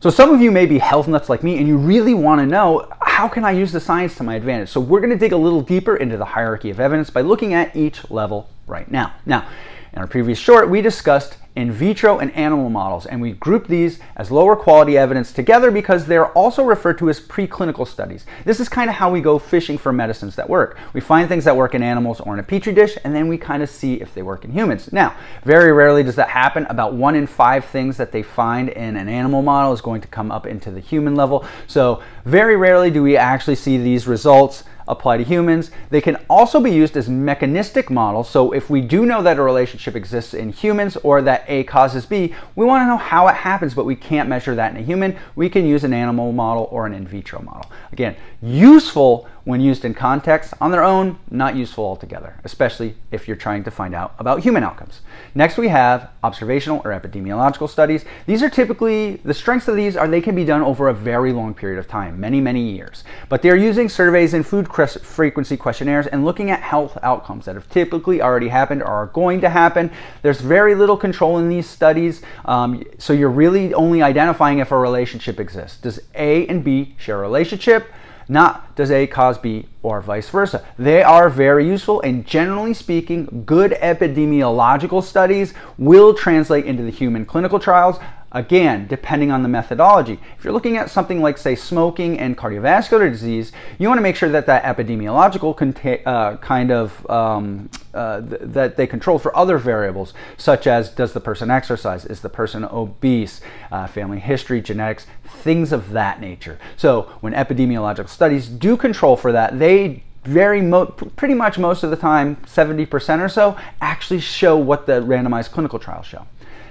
So some of you may be health nuts like me and you really want to know, how can I use the science to my advantage? So we're going to dig a little deeper into the hierarchy of evidence by looking at each level right now. Now, in our previous short, we discussed in vitro and animal models, and we grouped these as lower quality evidence together because they're also referred to as preclinical studies. This is kind of how we go fishing for medicines that work. We find things that work in animals or in a petri dish, and then we kind of see if they work in humans. Now, very rarely does that happen. About 1 in 5 things that they find in an animal model is going to come up into the human level. So very rarely do we actually see these results apply to humans. They can also be used as mechanistic models. So if we do know that a relationship exists in humans or that A causes B, we want to know how it happens, but we can't measure that in a human. We can use an animal model or an in vitro model. Again, useful when used in context. On their own, not useful altogether, especially if you're trying to find out about human outcomes. Next, we have observational or epidemiological studies. These are typically, the strengths of these are they can be done over a very long period of time, many, many years. But they're using surveys and food frequency questionnaires and looking at health outcomes that have typically already happened or are going to happen. There's very little control in these studies, so you're really only identifying if a relationship exists. Does A and B share a relationship? Not does A cause B or vice versa. They are very useful, and generally speaking, good epidemiological studies will translate into the human clinical trials. Again, depending on the methodology. If you're looking at something like, say, smoking and cardiovascular disease, you want to make sure that that epidemiological that they control for other variables, such as does the person exercise, is the person obese, family history, genetics, things of that nature. So when epidemiological studies do control for that, they pretty much most of the time, 70% or so, actually show what the randomized clinical trials show.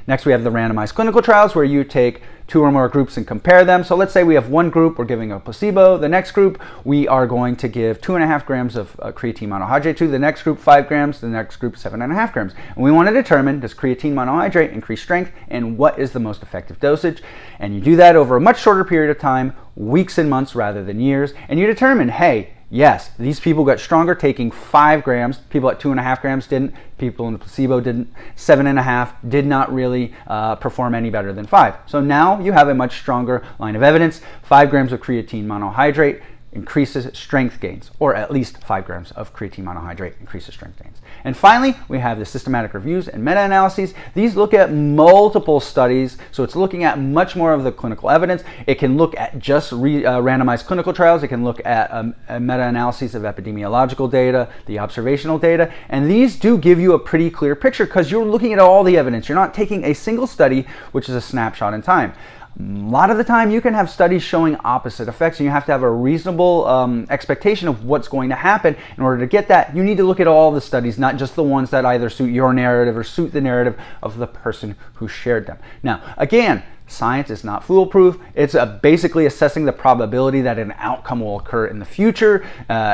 Next, we have the randomized clinical trials where you take 2 or more groups and compare them. So let's say we have one group, we're giving a placebo. The next group, we are going to give 2.5 grams of creatine monohydrate to. The next group, 5 grams. The next group, 7.5 grams. And we want to determine, does creatine monohydrate increase strength and what is the most effective dosage? And you do that over a much shorter period of time, weeks and months rather than years. And you determine, hey, yes, these people got stronger taking 5 grams. People at 2.5 grams didn't. People in the placebo didn't. 7.5 did not really perform any better than 5. So now you have a much stronger line of evidence. 5 grams of creatine monohydrate increases strength gains, or at least 5 grams of creatine monohydrate increases strength gains. And finally, we have the systematic reviews and meta-analyses. These look at multiple studies, so it's looking at much more of the clinical evidence. It can look at just randomized clinical trials. It can look at meta-analyses of epidemiological data, the observational data, and these do give you a pretty clear picture because you're looking at all the evidence. You're not taking a single study, which is a snapshot in time. A lot of the time you can have studies showing opposite effects, and you have to have a reasonable expectation of what's going to happen. In order to get that, you need to look at all the studies, not just the ones that either suit your narrative or suit the narrative of the person who shared them. Now, again, science is not foolproof. It's basically assessing the probability that an outcome will occur in the future.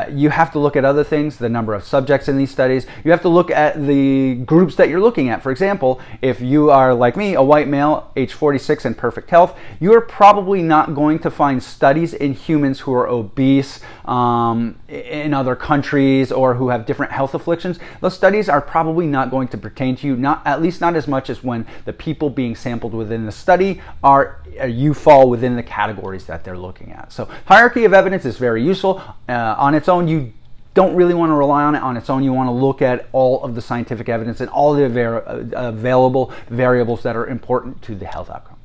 You have to look at other things, the number of subjects in these studies. You have to look at the groups that you're looking at. For example, if you are like me, a white male, age 46 in perfect health, you're probably not going to find studies in humans who are obese in other countries or who have different health afflictions. Those studies are probably not going to pertain to you, at least not as much as when the people being sampled within the study you fall within the categories that they're looking at. So hierarchy of evidence is very useful. On its own, you don't really want to rely on it on its own. You want to look at all of the scientific evidence and all the available variables that are important to the health outcome.